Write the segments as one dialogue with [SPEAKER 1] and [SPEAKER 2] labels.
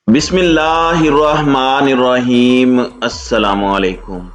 [SPEAKER 1] बिस्मिल्लाहिर्रहमानिर्रहीम। अस्सलामुअलैकुम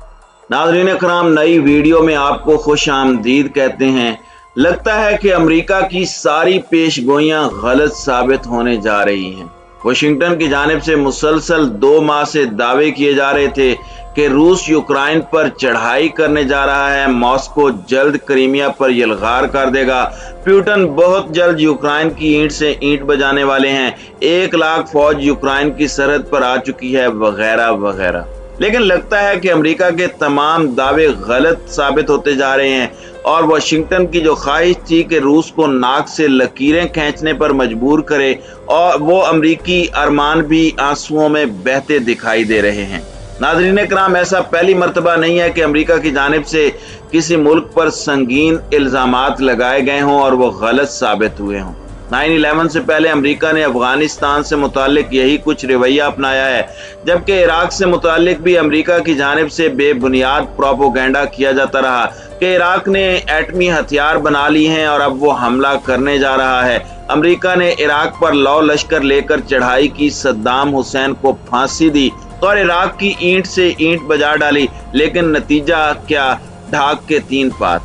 [SPEAKER 1] नाज़रीन अकराम, नई वीडियो में आपको खुश आमदीद कहते हैं। लगता है कि अमेरिका की सारी पेशगोइयां गलत साबित होने जा रही हैं। वाशिंगटन की जानिब से मुसलसल 2 माह से दावे किए जा रहे थे कि रूस यूक्रेन पर चढ़ाई करने जा रहा है, मॉस्को जल्द क्रीमिया पर यलगार कर देगा, पुतिन बहुत जल्द यूक्रेन की ईंट से ईंट बजाने वाले हैं, 1 लाख फौज यूक्रेन की सरहद पर आ चुकी है, वगैरह वगैरह। लेकिन लगता है कि अमेरिका के तमाम दावे गलत साबित होते जा रहे हैं और वाशिंगटन की जो ख्वाहिश थी कि रूस को नाक से लकीरें खींचने पर मजबूर करे, और वो अमरीकी अरमान भी आंसुओं में बहते दिखाई दे रहे हैं। नाज़रीन कराम, ऐसा पहली मर्तबा नहीं है कि अमेरिका की जानिब से किसी मुल्क पर संगीन इल्ज़ामात लगाए गए हों और वो गलत साबित हुए हों। 9/11 से पहले अमेरिका ने अफगानिस्तान से मुतालिक यही कुछ रवैया अपनाया है, जबकि इराक से मुतालिक भी अमेरिका की जानिब से बेबुनियाद प्रोपोगेंडा किया जाता रहा कि इराक ने एटमी हथियार बना ली हैं और अब वो हमला करने जा रहा है। अमेरिका ने इराक पर लौ लश्कर लेकर चढ़ाई की, सद्दाम हुसैन को फांसी दी और इराक की ईंट से ईंट बजा डाली, लेकिन नतीजा क्या? ढाक के 3 पात।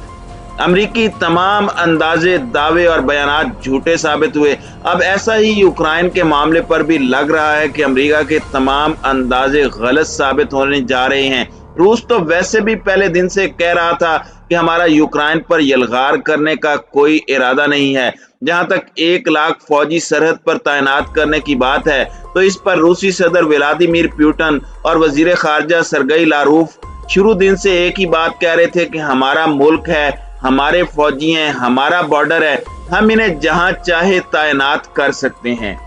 [SPEAKER 1] अमरीकी तमाम अंदाजे, दावे और बयानात झूठे साबित हुए। अब ऐसा ही यूक्रेन के मामले पर भी लग रहा है कि अमेरिका के तमाम अंदाजे गलत साबित होने जा रहे हैं। रूस तो वैसे भी पहले दिन से कह रहा था कि हमारा यूक्रेन पर यलगार करने का कोई इरादा नहीं है। जहां तक 1 लाख फौजी सरहद पर तैनात करने की बात है, तो इस पर रूसी सदर व्लादिमीर पुतिन और वजीर खारजा सरगई लारूफ शुरू दिन से एक ही बात कह रहे थे कि हमारा मुल्क है, हमारे फौजी हैं, हमारा बॉर्डर है, हम इन्हें जहां चाहे तैनात कर सकते हैं।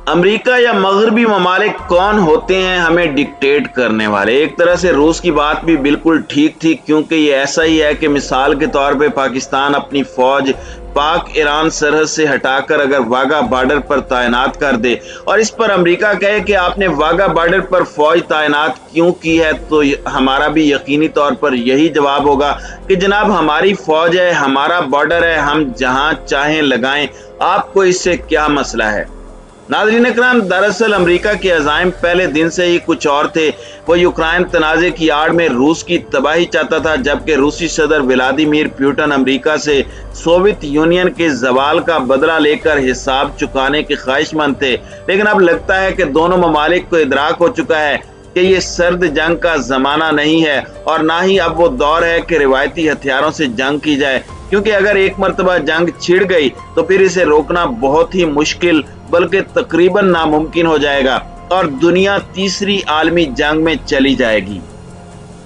[SPEAKER 1] अमेरिका या मगरबी ममालिक कौन होते हैं हमें डिक्टेट करने वाले? एक तरह से रूस की बात भी बिल्कुल ठीक थी, क्योंकि ये ऐसा ही है कि मिसाल के तौर पे पाकिस्तान अपनी फौज पाक ईरान सरहद से हटाकर अगर वाघा बॉर्डर पर तैनात कर दे और इस पर अमेरिका कहे कि आपने वाघा बॉर्डर पर फौज तैनात क्यों की है, तो हमारा भी यकीनी तौर पर यही जवाब होगा कि जनाब हमारी फौज है, हमारा बॉर्डर है, हम जहां चाहें लगाएं, आपको इससे क्या मसला है। नाज़रीन इकराम, दरअसल अमेरिका के अज़ाइम पहले दिन से ही कुछ और थे। वो यूक्रेन तनाज़े की आड़ में रूस की तबाही चाहता था, जबकि रूसी सदर व्लादिमीर पुतिन अमेरिका से सोवियत यूनियन के ज़वाल का बदला लेकर हिसाब चुकाने के ख्वाहिशमंद थे। लेकिन अब लगता है कि दोनों ममालिक को इदराक हो चुका है कि ये सर्द जंग का ज़माना नहीं है और ना ही अब वो दौर है कि रिवायती हथियारों से जंग की जाए, क्योंकि अगर एक मर्तबा जंग छिड़ गई तो फिर इसे रोकना बहुत ही मुश्किल बल्कि तकरीबन नामुमकिन हो जाएगा और दुनिया तीसरी आलमी जंग में चली जाएगी।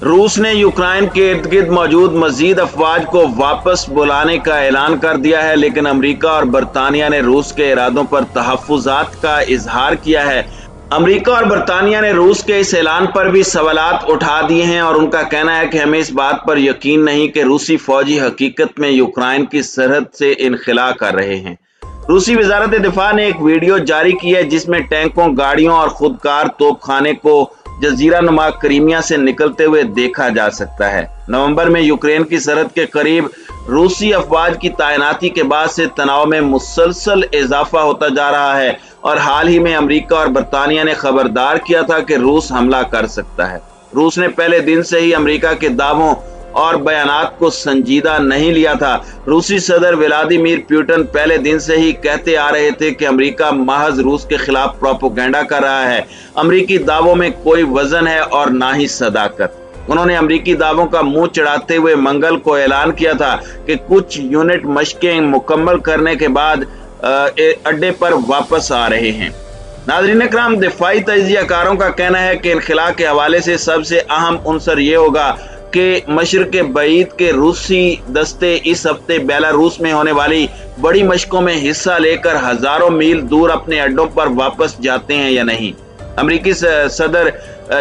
[SPEAKER 1] रूस ने यूक्रेन के इर्द गिर्द मौजूद मजीद अफवाज को वापस बुलाने का ऐलान कर दिया है, लेकिन अमेरिका और बरतानिया ने रूस के इरादों पर तहफ्फुज़ात का इजहार किया है। अमेरिका और बरतानिया ने रूस के इस ऐलान पर भी सवालात उठा दिए हैं और उनका कहना है कि हमें इस बात पर यकीन नहीं कि रूसी फौजी हकीकत में यूक्रेन की सरहद से इनखला कर रहे हैं। रूसी वजारत दिफा ने एक वीडियो जारी की है जिसमें टैंकों, गाड़ियों और खुदकार तोपखाने को जजीरा नुमा क्रीमिया से निकलते हुए देखा जा सकता है। नवंबर में यूक्रेन की सरहद के करीब रूसी अफवाज की तैनाती के बाद से तनाव में मुसलसल इजाफा होता जा रहा है और हाल ही में अमेरिका और बरतानिया ने खबरदार किया था कि रूस हमला कर सकता है। रूस ने पहले दिन से ही अमेरिका के दावों और बयानात को संजीदा नहीं लिया था। रूसी सदर व्लादिमीर पुतिन पहले दिन से ही कहते आ रहे थे कि अमेरिका महज रूस के खिलाफ प्रोपोगेंडा कर रहा है। अमेरिकी दावों में कोई वजन है और ना ही सदाकत। उन्होंने अमेरिकी दावों का मुंह चढ़ाते हुए मंगल को ऐलान किया था कि कुछ यूनिट मशकें मुकम्मल करने के बाद अड्डे पर वापस आ रहे हैं। नाज़रीन इकराम, दिफाई तजियाकारों का कहना है कि इनखला के हवाले से सबसे अहम उनसर ये होगा कि मशरिक़ बईद के रूसी दस्ते इस हफ्ते बेलारूस में होने वाली बड़ी मशकों में हिस्सा लेकर हजारों मील दूर अपने अड्डों पर वापस जाते हैं या नहीं। अमेरिकी सदर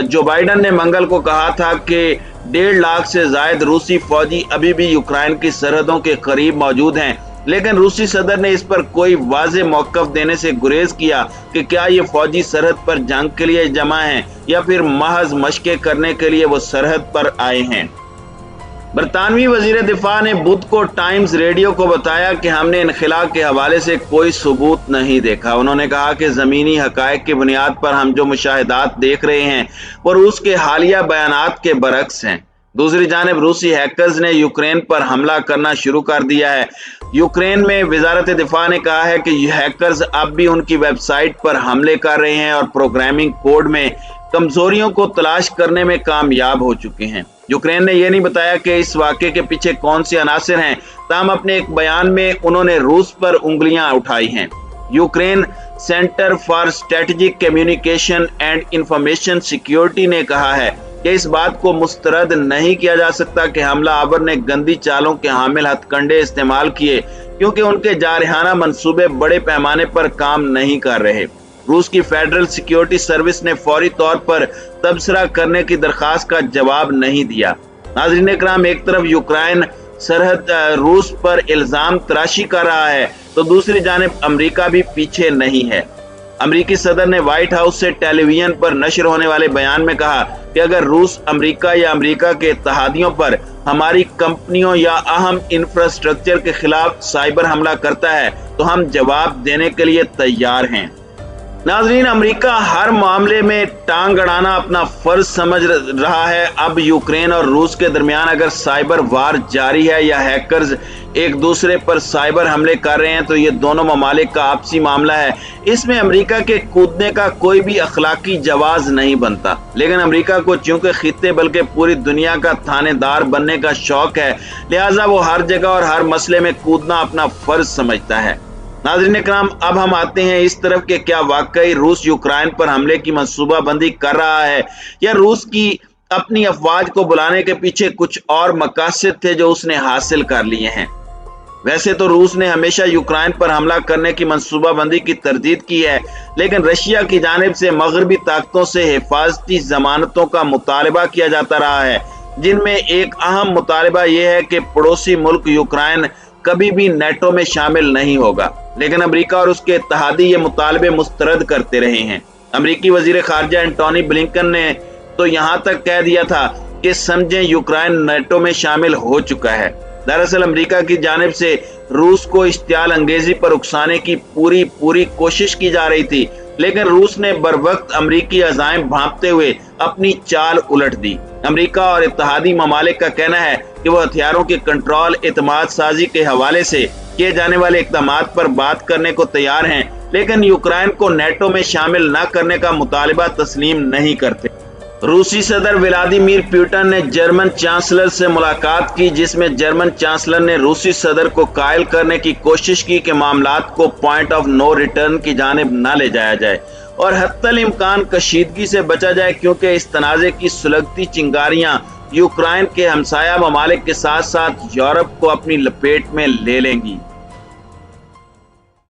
[SPEAKER 1] जो बाइडन ने मंगल को कहा था कि 1.5 लाख से जायद रूसी फौजी अभी भी यूक्रेन की सरहदों के करीब मौजूद हैं, लेकिन रूसी सदर ने इस पर कोई वाज़ेह मौक़िफ़ देने से गुरेज किया कि क्या ये फौजी सरहद पर जंग के लिए जमा हैं या फिर महज मशक़ें करने के लिए वो सरहद पर आए हैं। बरतानवी वजीर दिफा ने बुध को टाइम्स रेडियो को बताया कि हमने इनखला के हवाले से कोई सबूत नहीं देखा। उन्होंने कहा कि ज़मीनी हकायक की बुनियाद पर हम जो मुशाहिदात देख रहे हैं वो रूस के हालिया बयानात के बरक्स हैं। दूसरी जानिब रूसी हैकर्स ने यूक्रेन पर हमला करना शुरू कर दिया है। यूक्रेन में वजारत दिफा ने कहा है कि हैकर्स अब भी उनकी वेबसाइट पर हमले कर रहे हैं और प्रोग्रामिंग कोड में कमजोरियों को तलाश करने में कामयाब हो चुके हैं। यूक्रेन ने यह नहीं बताया कि इस वाक़े के पीछे कौन से अनासिर हैं, ताहम अपने एक बयान में उन्होंने रूस पर उंगलियां उठाई हैं। Ukraine centre for strategic communication and information security ने कहा है कि इस बात को मुस्तरद नहीं किया जा सकता कि हमला आवर ने गंदी चालों के हामिल हथकंडे इस्तेमाल किए, क्योंकि उनके जारहाना मंसूबे बड़े पैमाने पर काम नहीं कर रहे। रूस की फेडरल सिक्योरिटी सर्विस ने फौरी तौर पर तबसरा करने की दरखास्त का जवाब नहीं दिया। नाज़रीन इकराम, एक तरफ यूक्रेन सरहद रूस पर इल्जाम तराशी कर रहा है तो दूसरी जानिब अमेरिका भी पीछे नहीं है। अमेरिकी सदर ने व्हाइट हाउस से टेलीविजन पर नशर होने वाले बयान में कहा कि अगर रूस अमेरिका या अमेरिका के इत्तेहादियों पर हमारी कंपनियों या अहम इंफ्रास्ट्रक्चर के खिलाफ साइबर हमला करता है तो हम जवाब देने के लिए तैयार हैं। नाज़रीन, अमेरिका हर मामले में टांग अड़ाना अपना फर्ज समझ रहा है। अब यूक्रेन और रूस के दरमियान अगर साइबर वार जारी है या हैकर्स एक दूसरे पर साइबर हमले कर रहे हैं तो ये दोनों ममालिक का आपसी मामला है। इसमें अमेरिका के कूदने का कोई भी अखलाकी जवाज नहीं बनता, लेकिन अमेरिका को चूंकि खित्ते बल्कि पूरी दुनिया का थानेदार बनने का शौक है, लिहाजा वो हर जगह और हर मसले में कूदना अपना फर्ज समझता है। नाज़रीन इकराम, अब हम आते हैं इस तरफ कि क्या वाकई रूस यूक्रेन पर हमले की मंसूबाबंदी कर रहा है या रूस की अपनी अफवाज को बुलाने के पीछे कुछ और मकासद थे जो उसने हासिल कर लिए हैं। वैसे तो रूस ने हमेशा यूक्रेन पर हमला करने की मंसूबाबंदी की तरदीद की है, लेकिन रशिया की जानिब से मगरबी ताकतों से हिफाजती जमानतों का मुतालबा किया जाता रहा है, जिनमें एक अहम मुतालबा यह है कि पड़ोसी मुल्क यूक्रेन कभी भी नेटो में शामिल नहीं होगा। लेकिन अमेरिका और उसके इत्तेहादी ये मुतालबे मुस्तरद करते रहे हैं। अमेरिकी वजीर खारजा एंटोनी ब्लिंकन ने तो यहाँ तक कह दिया था कि समझें यूक्रेन नेटो में शामिल हो चुका है। दरअसल अमेरिका की जानिब से रूस को इश्तियाल अंगेजी पर उकसाने की पूरी कोशिश की जा रही थी, लेकिन रूस ने बरवक्त अमेरिकी अज़ाइम भांपते हुए अपनी चाल उलट दी। अमेरिका और इत्तेहादी ममालिक का कहना है कि वो हथियारों के कंट्रोल, एतमाद साजी के हवाले से किए जाने वाले इक़दामात पर बात करने को तैयार हैं, लेकिन यूक्रेन को नेटो में शामिल न करने का मुतालबा तस्लीम नहीं करते। रूसी सदर व्लादिमीर पुतिन ने जर्मन चांसलर से मुलाकात की, जिसमें जर्मन चांसलर ने रूसी सदर को कायल करने की कोशिश की कि मामलात को पॉइंट ऑफ नो रिटर्न की जानिब न ले जाया जाए और हत्तल इम्कान कशीदगी से बचा जाए, क्योंकि इस तनाज़े की सुलगती चिंगारियां यूक्रेन के हमसाया ममालिक के साथ साथ यूरोप को अपनी लपेट में ले लेंगी।